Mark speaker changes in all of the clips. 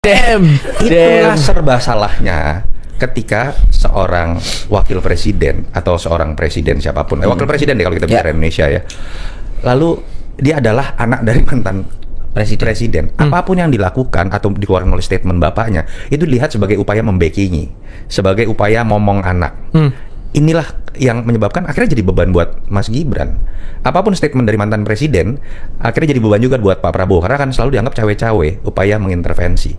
Speaker 1: Itulah serba salahnya ketika seorang wakil presiden atau seorang presiden siapapun, wakil presiden deh kalau kita bicara Indonesia ya, lalu dia adalah anak dari mantan presiden. Apapun yang dilakukan atau dikeluarkan oleh statement bapaknya itu dilihat sebagai upaya membackingi, sebagai upaya momong anak. Inilah yang menyebabkan akhirnya jadi beban buat Mas Gibran. Apapun statement dari mantan presiden akhirnya jadi beban juga buat Pak Prabowo, karena kan selalu dianggap cawe-cawe, upaya mengintervensi.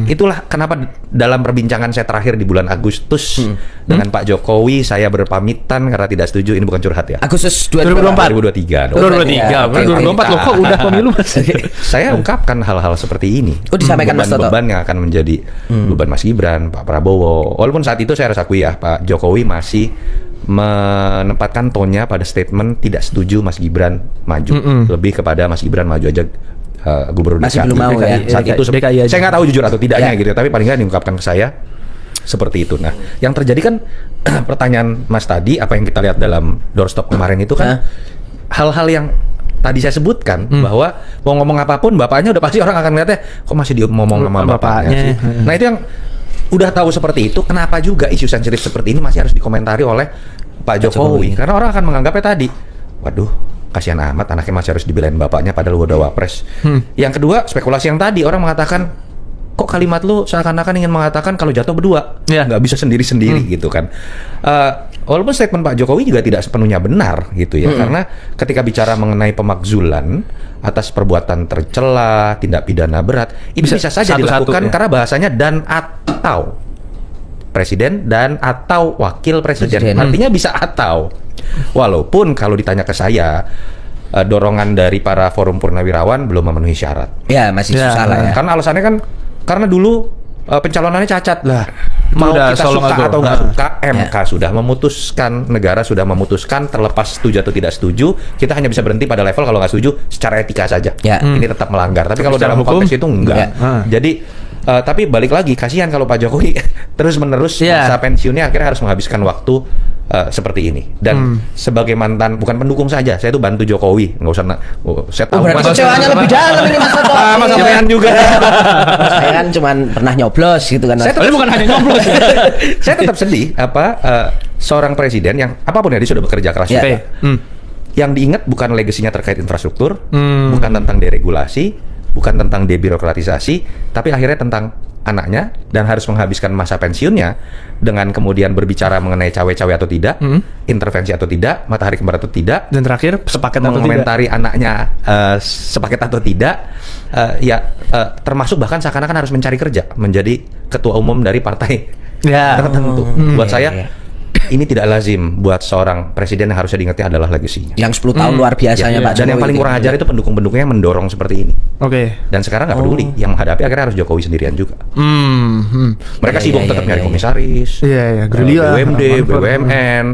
Speaker 1: Itulah kenapa dalam perbincangan saya terakhir di bulan Agustus dengan Pak Jokowi, saya berpamitan karena tidak setuju. Ini bukan curhat ya.
Speaker 2: Agustus
Speaker 1: 2023.
Speaker 3: 2024 loh, kok udah pemilu Mas.
Speaker 1: Saya ungkapkan hal-hal seperti ini.
Speaker 2: Disampaikan Mas Toto.
Speaker 1: Beban yang akan menjadi beban Mas Gibran, Pak Prabowo. Walaupun saat itu saya harus akui ya, Pak Jokowi masih menempatkan tonnya pada statement tidak setuju Mas Gibran maju, lebih kepada Mas Gibran maju aja gubernur
Speaker 2: masih
Speaker 1: DKI.
Speaker 2: belum mau ya
Speaker 1: saat itu saya nggak tahu jujur atau tidaknya gitu, tapi paling nggak diungkapkan ke saya seperti itu. Nah, yang terjadi kan pertanyaan Mas tadi, apa yang kita lihat dalam doorstop kemarin itu kan hal-hal yang tadi saya sebutkan, bahwa mau ngomong apapun bapaknya udah pasti orang akan ngeliatnya kok masih ngomong sama bapaknya sih. Nah, itu yang udah tahu seperti itu, kenapa juga isu sensitif seperti ini masih harus dikomentari oleh Pak Jokowi? Karena orang akan menganggapnya tadi, waduh, kasihan amat anaknya masih harus dibelain bapaknya padahal udah wapres. Yang kedua, spekulasi yang tadi orang mengatakan, kok kalimat lu seakan-akan ingin mengatakan kalau jatuh berdua, nggak bisa sendiri-sendiri gitu kan. Walaupun statement Pak Jokowi juga tidak sepenuhnya benar gitu ya, karena ketika bicara mengenai pemakzulan atas perbuatan tercela, tindak pidana berat, itu bisa saja dilakukan karena bahasanya dan atau presiden dan atau wakil presiden. Artinya bisa atau. Walaupun kalau ditanya ke saya, dorongan dari para forum purnawirawan belum memenuhi syarat.
Speaker 2: Ya, masih susah lah ya.
Speaker 1: Karena alasannya kan karena dulu pencalonannya cacat lah. Mau kita suka atau nggak suka, MK sudah memutuskan, negara sudah memutuskan, terlepas setuju atau tidak setuju, kita hanya bisa berhenti pada level kalau nggak setuju secara etika saja. Ini tetap melanggar. Tapi kalau dalam konteks itu enggak. Jadi tapi balik lagi, kasihan kalau Pak Jokowi terus-menerus masa pensiunnya akhirnya harus menghabiskan waktu seperti ini. Dan sebagai mantan, bukan pendukung saja, saya itu bantu Jokowi, nggak usah saya tahu
Speaker 2: berarti kecewanya lebih dalam ini Mas Toto.
Speaker 1: Mas Sampean juga.
Speaker 2: Saya kan cuma pernah nyoblos gitu kan.
Speaker 3: Saya bukan hanya nyoblos.
Speaker 1: Saya tetap sedih seorang presiden yang apapun ya, dia sudah bekerja keras juga. Yang diingat bukan legasinya terkait infrastruktur, bukan tentang deregulasi, bukan tentang debirokratisasi, tapi akhirnya tentang anaknya, dan harus menghabiskan masa pensiunnya dengan kemudian berbicara mengenai cawe-cawe atau tidak, intervensi atau tidak, matahari kembar atau tidak,
Speaker 3: dan terakhir sepaket atau tidak,
Speaker 1: mengomentari anaknya sepaket atau tidak, termasuk bahkan seakan-akan harus mencari kerja menjadi ketua umum dari partai tertentu. Buat saya ini tidak lazim buat seorang presiden, yang harusnya diingatnya adalah legasinya.
Speaker 2: Yang 10 tahun luar biasanya Pak Jokowi.
Speaker 1: Dan yang paling kurang ajar itu pendukung-pendukungnya yang mendorong seperti ini. Dan sekarang nggak peduli, yang menghadapi akhirnya harus Jokowi sendirian juga. Mereka sibuk tetap nyari komisaris, BUMD, BUMN,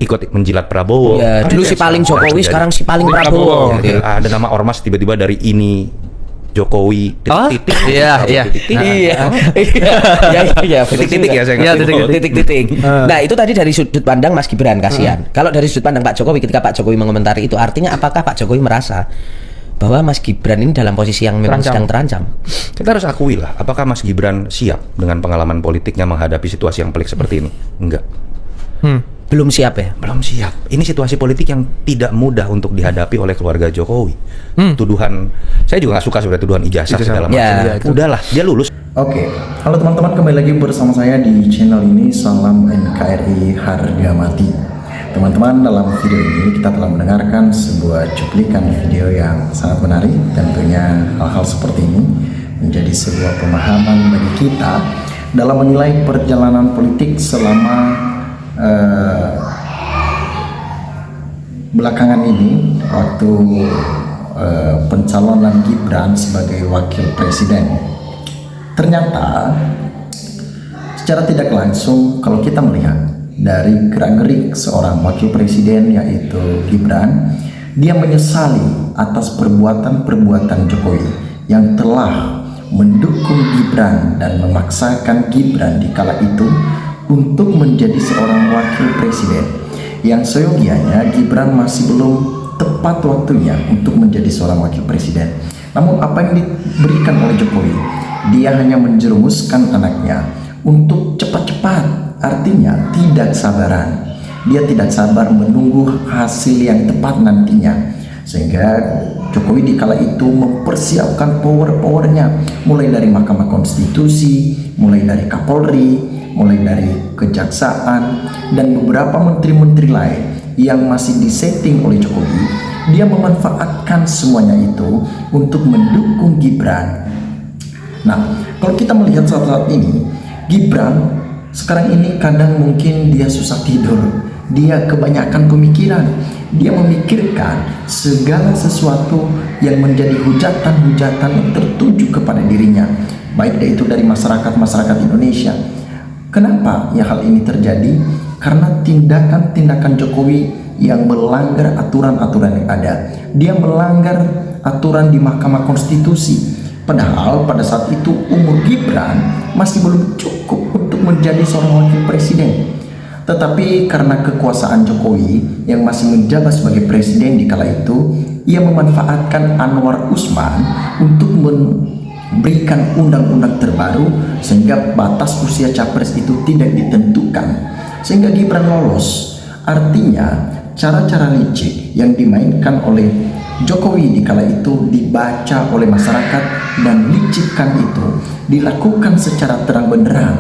Speaker 1: ikut menjilat Prabowo.
Speaker 2: Dulu si paling Jokowi, sekarang si paling Prabowo.
Speaker 1: Ada nama ormas tiba-tiba dari ini Jokowi titik-titik.
Speaker 2: Titik-titik. Nah, itu tadi dari sudut pandang Mas Gibran, kasihan. Kalau dari sudut pandang Pak Jokowi, ketika Pak Jokowi mengomentari itu, artinya apakah Pak Jokowi merasa bahwa Mas Gibran ini dalam posisi yang memang sedang terancam?
Speaker 1: Kita harus akui lah, apakah Mas Gibran siap dengan pengalaman politiknya menghadapi situasi yang pelik seperti ini? Enggak.
Speaker 2: Belum siap ya? Belum siap.
Speaker 1: Ini situasi politik yang tidak mudah untuk dihadapi oleh keluarga Jokowi. Tuduhan, saya juga nggak suka sebenarnya tuduhan ijazah segala macam. Udahlah, dia lulus.
Speaker 4: Oke, halo teman-teman, kembali lagi bersama saya di channel ini. Salam NKRI harga mati. Teman-teman, dalam video ini kita telah mendengarkan sebuah cuplikan video yang sangat menarik. Tentunya hal-hal seperti ini menjadi sebuah pemahaman bagi kita dalam menilai perjalanan politik selama belakangan ini, waktu pencalonan Gibran sebagai wakil presiden. Ternyata secara tidak langsung, kalau kita melihat dari gerak-gerik seorang wakil presiden yaitu Gibran, dia menyesali atas perbuatan-perbuatan Jokowi yang telah mendukung Gibran dan memaksakan Gibran di kala itu untuk menjadi seorang wakil presiden, yang seyogianya Gibran masih belum tepat waktunya untuk menjadi seorang wakil presiden. Namun apa yang diberikan oleh Jokowi dia hanya menjerumuskan anaknya untuk cepat-cepat, artinya tidak sabaran. Dia tidak sabar menunggu hasil yang tepat nantinya, sehingga Jokowi dikala itu mempersiapkan power-powernya, mulai dari Mahkamah Konstitusi, mulai dari Kapolri, mulai dari Kejaksaan, dan beberapa menteri-menteri lain yang masih disetting oleh Jokowi. Dia memanfaatkan semuanya itu untuk mendukung Gibran. Nah, kalau kita melihat saat-saat ini, Gibran sekarang ini kadang mungkin dia susah tidur, dia kebanyakan pemikiran, dia memikirkan segala sesuatu yang menjadi hujatan-hujatan yang tertuju kepada dirinya, baik itu dari masyarakat Indonesia. Kenapa ya hal ini terjadi? Karena tindakan-tindakan Jokowi yang melanggar aturan-aturan yang ada. Dia melanggar aturan di Mahkamah Konstitusi. Padahal pada saat itu umur Gibran masih belum cukup untuk menjadi seorang wakil presiden. Tetapi karena kekuasaan Jokowi yang masih menjabat sebagai presiden di kala itu, ia memanfaatkan Anwar Usman untuk memberikan undang-undang terbaru sehingga batas usia capres itu tidak ditentukan, sehingga Gibran lolos. Artinya cara-cara licik yang dimainkan oleh Jokowi di kala itu dibaca oleh masyarakat, dan licikan itu dilakukan secara terang benderang.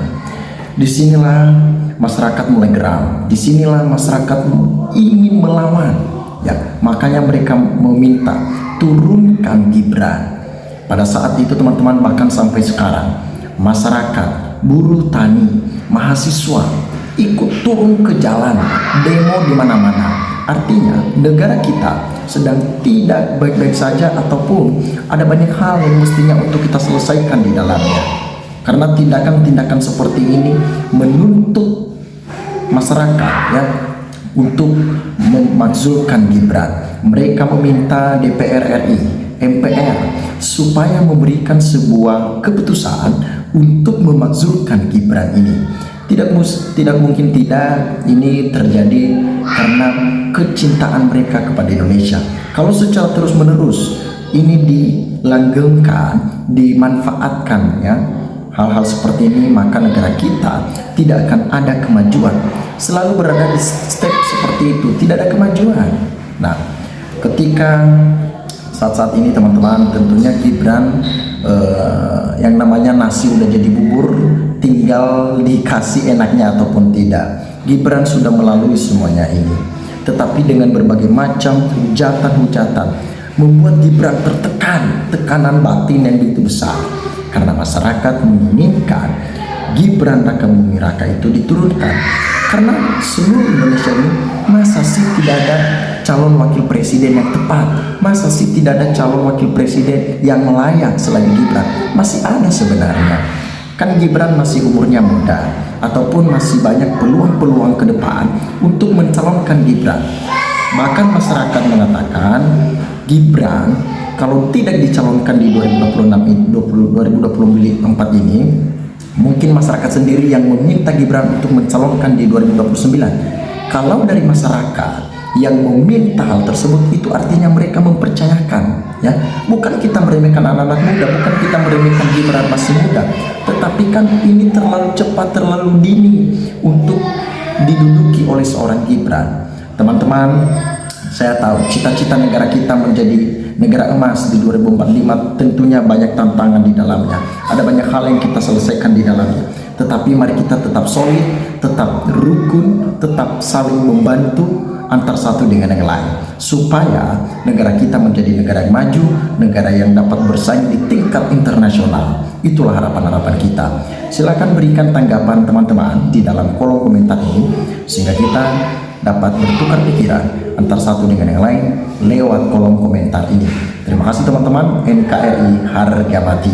Speaker 4: Disinilah masyarakat mulai geram, disinilah masyarakat ingin melawan, ya makanya mereka meminta turunkan Gibran. Pada saat itu teman-teman, bahkan sampai sekarang masyarakat, buruh tani, mahasiswa ikut turun ke jalan, demo di mana-mana. Artinya negara kita sedang tidak baik-baik saja, ataupun ada banyak hal yang mestinya untuk kita selesaikan di dalamnya. Karena tindakan-tindakan seperti ini menuntut masyarakat ya untuk memakzulkan Gibran. Mereka meminta DPR RI, MPR supaya memberikan sebuah keputusan untuk memakzulkan Gibran ini. Tidak mungkin tidak ini terjadi karena kecintaan mereka kepada Indonesia. Kalau secara terus-menerus ini dilanggengkan, dimanfaatkan ya hal-hal seperti ini, maka negara kita tidak akan ada kemajuan. Selalu berada di step seperti itu, tidak ada kemajuan. Nah, ketika saat-saat ini teman-teman, tentunya Gibran yang namanya nasi udah jadi bubur, tinggal dikasih enaknya ataupun tidak. Gibran sudah melalui semuanya ini, tetapi dengan berbagai macam hujatan-hujatan membuat Gibran tertekan, tekanan batin yang begitu besar, karena masyarakat menginginkan Gibran Raka Buming Raka itu diturunkan. Karena seluruh Indonesia ini, masa sih tidak ada calon wakil presiden yang tepat? Masa sih tidak ada calon wakil presiden yang layak selain Gibran? Masih ada sebenarnya. Kan Gibran masih umurnya muda, ataupun masih banyak peluang-peluang ke depan untuk mencalonkan Gibran. Bahkan masyarakat mengatakan Gibran kalau tidak dicalonkan di 2024 ini, mungkin masyarakat sendiri yang meminta Gibran untuk mencalonkan di 2029. Kalau dari masyarakat yang meminta hal tersebut, itu artinya mereka mempercayakan, ya. Bukan kita meremehkan anak-anak muda, bukan kita meremehkan Gibran masih muda, tetapi kan ini terlalu cepat, terlalu dini untuk diduduki oleh seorang Gibran. Teman-teman, saya tahu cita-cita negara kita menjadi negara emas di 2045 tentunya banyak tantangan di dalamnya. Ada banyak hal yang kita selesaikan di dalamnya. Tetapi mari kita tetap solid, tetap rukun, tetap saling membantu antar satu dengan yang lain, supaya negara kita menjadi negara yang maju, negara yang dapat bersaing di tingkat internasional. Itulah harapan-harapan kita. Silakan berikan tanggapan teman-teman di dalam kolom komentar ini, sehingga kita dapat bertukar pikiran antar satu dengan yang lain lewat kolom komentar ini. Terima kasih teman-teman. NKRI harga mati.